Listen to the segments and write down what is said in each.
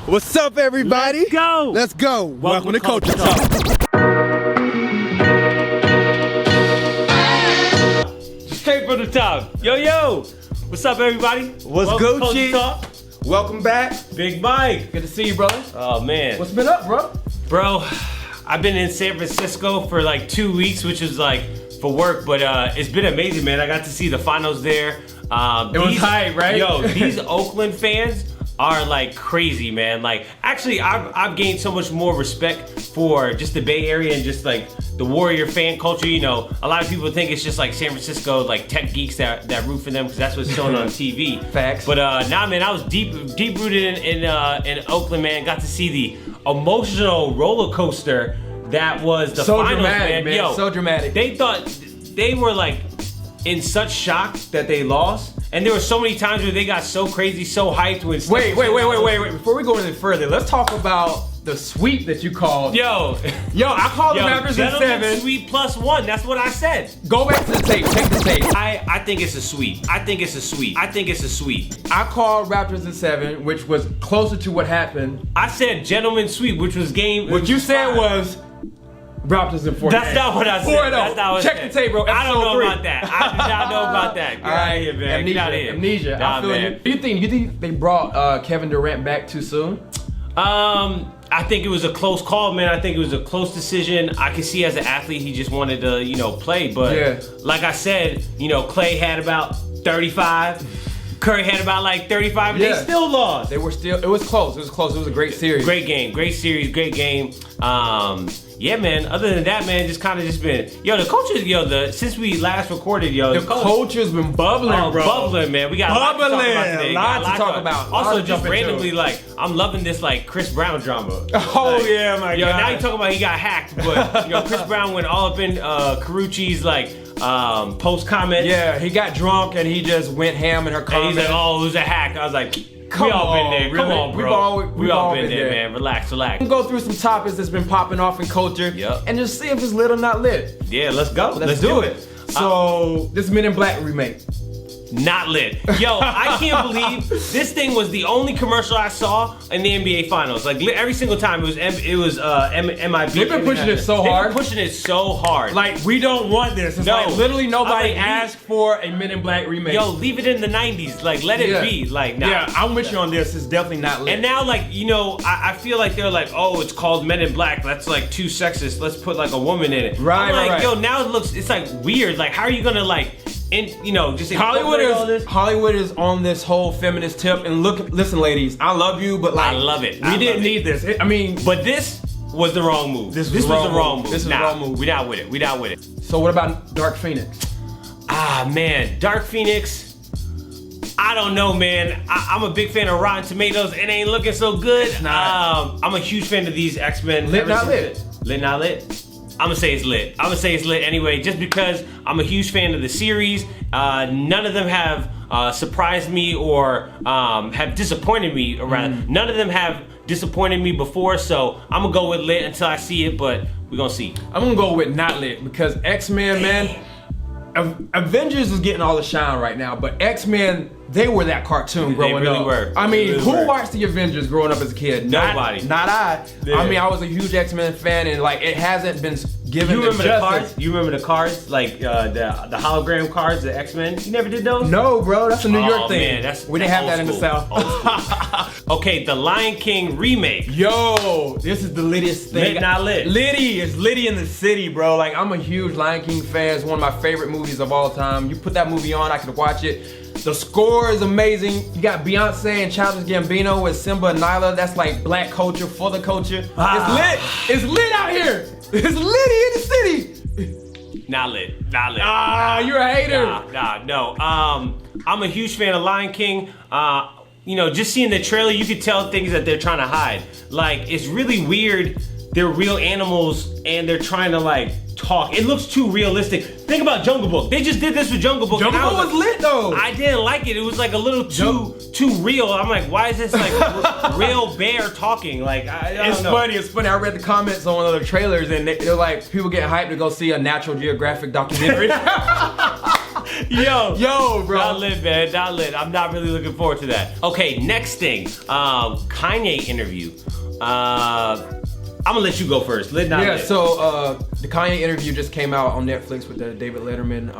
What's up, everybody? Let's go. Let's go. Welcome to Culture Talk. Straight from the top. Yo. What's up, everybody? What's Welcome to Gucci? Culture Talk. Welcome back. Big Mike. Good to see you, brother. Oh, man. What's been up, bro? Bro, I've been in San Francisco for like 2 weeks, which is like for work, but it's been amazing, man. I got to see the finals there. It was hype, right? Yo, these Oakland fans are like crazy, man. Like, actually, I've gained so much more respect for just the Bay Area and just like the Warrior fan culture. You know, a lot of people think it's just like San Francisco, like tech geeks that root for them because that's what's shown on TV. Facts. But nah, man, I was deep rooted in Oakland, man. Got to see the emotional roller coaster that was the So finals, dramatic, man. Yo, So dramatic. They thought they were like in such shock that they lost. And there were so many times where they got so crazy, so hyped when Wait. Before we go any further, let's talk about the sweep that you called. Yo, I called the Raptors in gentlemen 7. sweep +1. That's what I said. Go back to the tape. Check the tape. I think it's a sweep. I think it's a sweep. I called Raptors in 7, which was closer to what happened. I said gentleman sweep, which was game. What you said was Raptors in 4. That's not what I said. 4-0. That's not what I Check said. the tape, bro. I don't know Episode 3. about that. I do not know about that. Get out of here, man. Get out of here. Amnesia. Nah, I feel man. you. You think they brought Kevin Durant back too soon? I think it was a close call, man. I think it was a close decision. I can see as an athlete, he just wanted to, play. But like I said, Clay had about 35. Curry had about like 35, and they still lost. It was close. It was a great series. Great game, great series, great game. Yeah, man. Other than that, man, just kind of been. Yo, the coaches, since we last recorded, The culture's been bubbling, bro. Bubbling, man. We got a lot to talk about today. Lot to talk about. Also, just randomly, like, I'm loving this like Chris Brown drama. Oh like, yeah, my God. Now you talking about he got hacked, but Chris Brown went all up in Carucci's like post comment. Yeah, he got drunk and he just went ham in her And comments. he's like, oh, it was a hack. I was like, Come we all on, been there. really? Come on, bro. We've all been been there, there. man. Relax. We'll go through some topics that's been popping off in culture and just see if it's lit or not lit. Yeah, let's go. Let's do it. So, this Men in Black remake. Not lit. Yo, I can't believe this thing was the only commercial I saw in the NBA Finals. Like every single time it was MIB. They've been pushing it so hard. They've been pushing it so hard. Like, we don't want this. It's like literally nobody asked for a Men in Black remake. Yo, leave it in the 90s. Like, let it be. Like, nah. Yeah, I'm with you on this. It's definitely not lit. And now, like, I feel like they're like, oh, it's called Men in Black. That's like too sexist. Let's put like a woman in it. Right, I'm like, right. yo, now it's like weird. Like, how are you gonna like, just Hollywood is on this whole feminist tip. And listen, ladies, I love you, but like, I love it. We didn't need this. But this was the wrong move. This was the wrong move. This is the wrong move. We not with it. So what about Dark Phoenix? Ah, man, Dark Phoenix. I don't know, man. I'm a big fan of Rotten Tomatoes. It ain't looking so good. It's not. I'm a huge fan of these X-Men. Lit, not lit. Lit, not lit. I'm gonna say it's lit anyway, just because I'm a huge fan of the series. None of them have surprised me or have disappointed me around. None of them have disappointed me before, so I'm gonna go with lit until I see it, but we're gonna see. I'm gonna go with not lit because X-Men, man. Avengers is getting all the shine right now, but X-Men, they were that cartoon growing up. They really were. I mean, really who were. watched the Avengers growing up as a kid? Nobody. Not I. Yeah. I mean, I was a huge X-Men fan, and like it hasn't been given You remember the the justice. cards? You remember the cards, like the hologram cards, the X-Men? You never did those? No, bro, that's a New York thing. Man, we didn't have that in the South. Okay, the Lion King remake. Yo, this is the littiest thing. Lit, not lit. Liddy is Liddy in the city, bro. Like, I'm a huge Lion King fan. It's one of my favorite movies of all time. You put that movie on, I could watch it. The score is amazing. You got Beyonce and Childish Gambino with Simba and Nyla. That's like black culture for the culture. It's lit. It's lit out here. It's litty in the city. Not lit. You're a hater. No. I'm a huge fan of Lion King. Just seeing the trailer, you could tell things that they're trying to hide. Like, it's really weird. They're real animals and they're trying to like talk. It looks too realistic. Think about Jungle Book. They just did this with Jungle Book. Jungle Book was lit though. I didn't like it. It was like a little too real. I'm like, why is this like real bear talking? Like, I don't know. It's funny. I read the comments on one of the trailers and they're like, people getting hyped to go see a Natural Geographic documentary. Yo, bro. Not lit, man. Not lit. I'm not really looking forward to that. Okay, next thing. Kanye interview. I'm gonna let you go first. Lit, not lit. So the Kanye interview just came out on Netflix with the David Letterman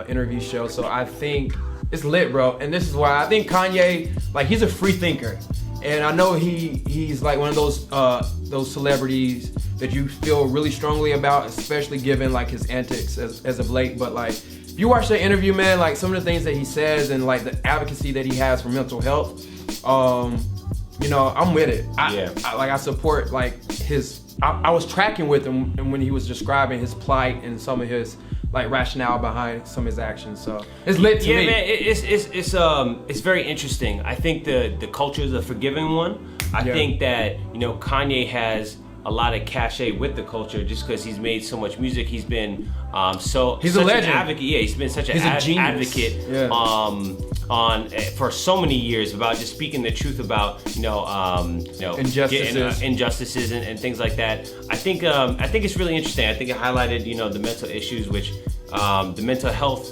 interview show. So I think it's lit, bro. And this is why I think Kanye, like, he's a free thinker. And I know he's like one of those celebrities that you feel really strongly about, especially given like his antics as of late. But like, if you watch that interview, man, like some of the things that he says and like the advocacy that he has for mental health, you know, I'm with it. I support like I was tracking with him and when he was describing his plight and some of his like rationale behind some of his actions. So it's lit to me. Yeah, man, it's very interesting. I think the culture is a forgiving one. I think that, you know, Kanye has a lot of cachet with the culture just because he's made so much music. He's been he's a legend. An advocate. Yeah, he's been such an advocate for so many years about just speaking the truth about injustices and things like that. I think it's really interesting. I think it highlighted the mental issues, which the mental health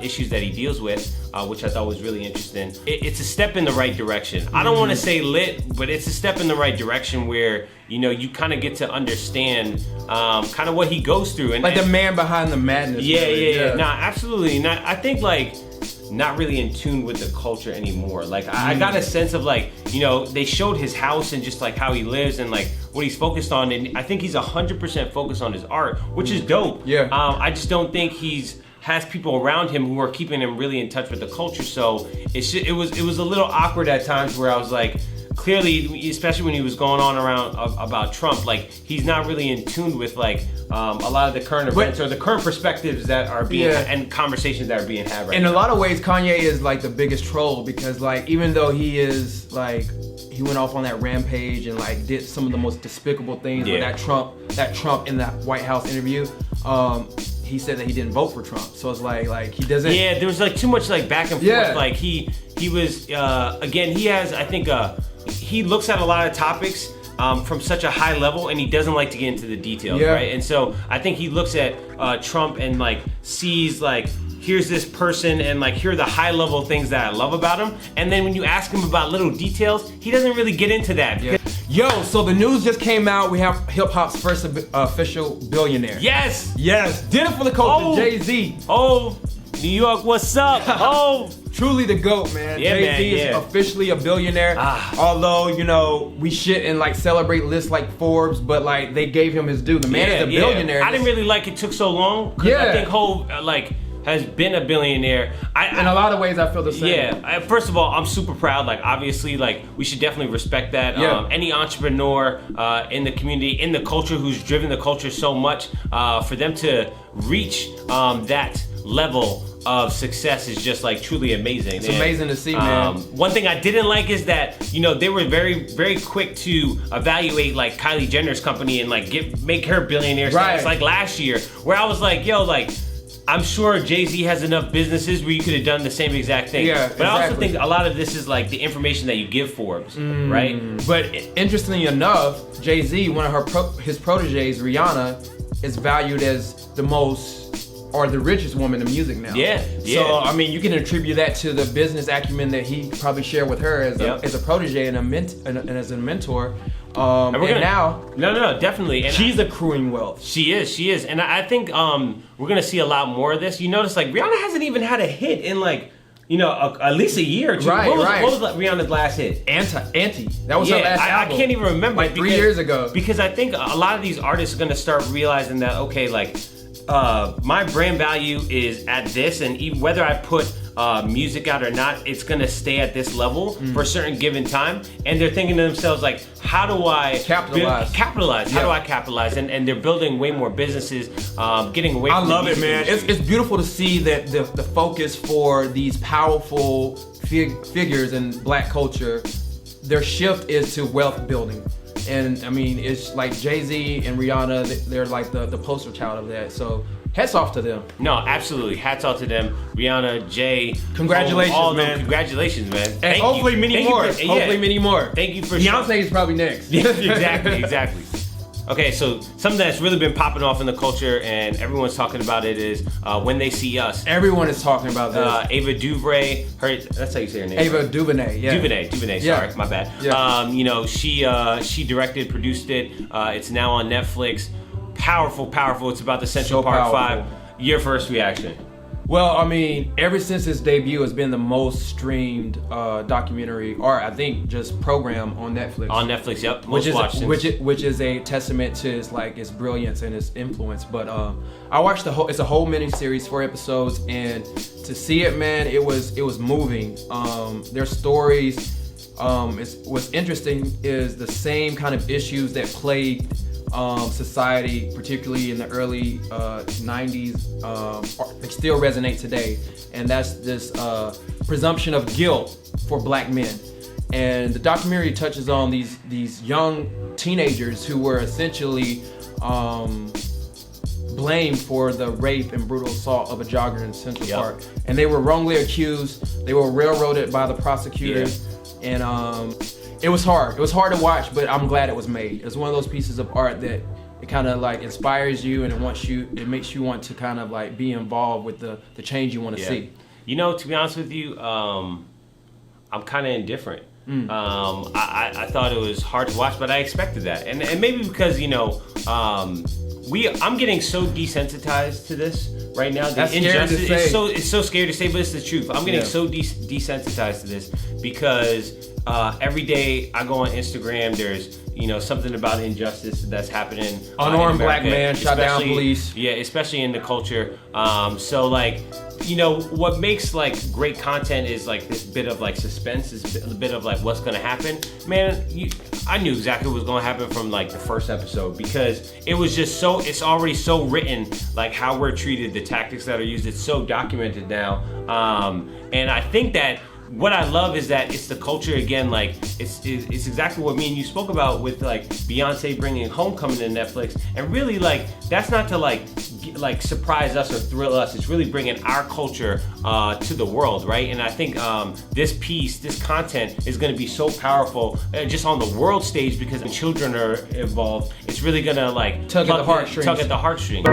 issues that he deals with, which I thought was really interesting. It's a step in the right direction. I don't want to say lit, but it's a step in the right direction where you kind of get to understand kind of what he goes through and the man behind the madness. Yeah. Nah, absolutely. Not. I think not really in tune with the culture anymore. Like I got a sense of they showed his house and just like how he lives and like what he's focused on, and I think he's 100% focused on his art, which is dope. Yeah. I just don't think has people around him who are keeping him really in touch with the culture. So it was a little awkward at times where I was like, clearly, especially when he was going on around about Trump, like he's not really in tune with like a lot of the current events or the current perspectives that are being and conversations that are being had right now. In a lot of ways, Kanye is like the biggest troll because like even though he is like he went off on that rampage and like did some of the most despicable things with that Trump in that White House interview. He said that he didn't vote for Trump, so it's like he doesn't. Yeah, there was like too much like back and forth. Yeah. Like he was again. He has he looks at a lot of topics from such a high level, and he doesn't like to get into the details, right? And so I think he looks at Trump and like sees like, here's this person and like here are the high level things that I love about him, and then when you ask him about little details, he doesn't really get into that. Yo, so the news just came out. We have hip hop's first official billionaire. Yes. Did it for the culture, Jay-Z. Oh, New York, what's up? Oh. Truly the GOAT, man. Yeah, Jay-Z is officially a billionaire. Although, we shit and like celebrate lists like Forbes, but like they gave him his due. The man is a billionaire. I didn't really like it took so long. I think Hov has been a billionaire. In a lot of ways, I feel the same. Yeah. First of all, I'm super proud. Like, obviously, like we should definitely respect that. Yeah. Any entrepreneur in the community, in the culture, who's driven the culture so much, for them to reach that level of success is just like truly amazing. It's amazing to see, man. One thing I didn't like is that they were very, very quick to evaluate like Kylie Jenner's company and like make her billionaire status like last year, where I was like, I'm sure Jay-Z has enough businesses where you could have done the same exact thing. Yeah, but I also think a lot of this is like the information that you give Forbes, right? But interestingly enough, Jay-Z, one of his proteges, Rihanna, is valued as the most or the richest woman in music now. Yeah. So I mean, you can attribute that to the business acumen that he probably shared with her as a protege and as a mentor. No, definitely. And she's accruing wealth. She is, and I think we're gonna see a lot more of this. You notice like Rihanna hasn't even had a hit in like at least a year or two. What was Rihanna's last hit? Anti. That was her last album. I can't even remember. Like 3 years ago. Because I think a lot of these artists are gonna start realizing that my brand value is at this, and even whether I put music out or not, it's gonna stay at this level for a certain given time. And they're thinking to themselves like, how do I capitalize? How do I capitalize? And they're building way more businesses, getting away from I love it, man. It's beautiful to see that the focus for these powerful figures in black culture, their shift is to wealth building. And I mean, it's like Jay-Z and Rihanna, they're like the poster child of that. So hats off to them. No, absolutely. Hats off to them. Rihanna, Jay. Congratulations, all man. Congratulations, man. And hopefully many more. Hopefully many more. Thank you for Beyonce is probably next. Exactly. Okay, so something that's really been popping off in the culture and everyone's talking about it is When They See Us. Everyone is talking about this. Ava DuVernay, that's how you say her name. Ava DuVernay, yeah. DuVernay, Yeah. sorry, my bad. Yeah. You know, she directed, produced it. It's now on Netflix. Powerful. It's about the Central So Park powerful. 5. Your first reaction? Well, I mean, ever since its debut, it's been the most streamed documentary, or I think just program on Netflix. On Netflix, yep. Most watched since. Which is a testament to its brilliance and its influence. But I watched it's a whole mini series, 4 episodes, and to see it, man, it was moving. Their stories, what's interesting is the same kind of issues that plagued society, particularly in the early 90s, they still resonate today, and that's this presumption of guilt for black men. And the documentary touches on these young teenagers who were essentially blamed for the rape and brutal assault of a jogger in Central Park, and they were wrongly accused. They were railroaded by the prosecutors, and it was hard. It was hard to watch, but I'm glad it was made. It's one of those pieces of art that it kind of like inspires you, and it makes you want to kind of like be involved with the change you want to see. You know, to be honest with you, I'm kind of indifferent. I thought it was hard to watch, but I expected that, and maybe because I'm getting so desensitized to this right now. That's scary to say. It's so scary to say, but it's the truth. I'm getting so desensitized to this because every day I go on Instagram, there's something about injustice that's happening. Unarmed black man shot down police. Yeah, especially in the culture. So like, what makes like great content is like this bit of like suspense, this bit of like what's gonna happen. Man, I knew exactly what was gonna happen from like the first episode because it was just it's already so written, like how we're treated, the tactics that are used. It's so documented now, and I think that. What I love is that it's the culture again. Like it's exactly what me and you spoke about with like Beyonce bringing Homecoming to Netflix, and really like that's not to like surprise us or thrill us. It's really bringing our culture to the world, right? And I think this content is going to be so powerful just on the world stage because when children are involved, it's really going to like tug at the heartstrings.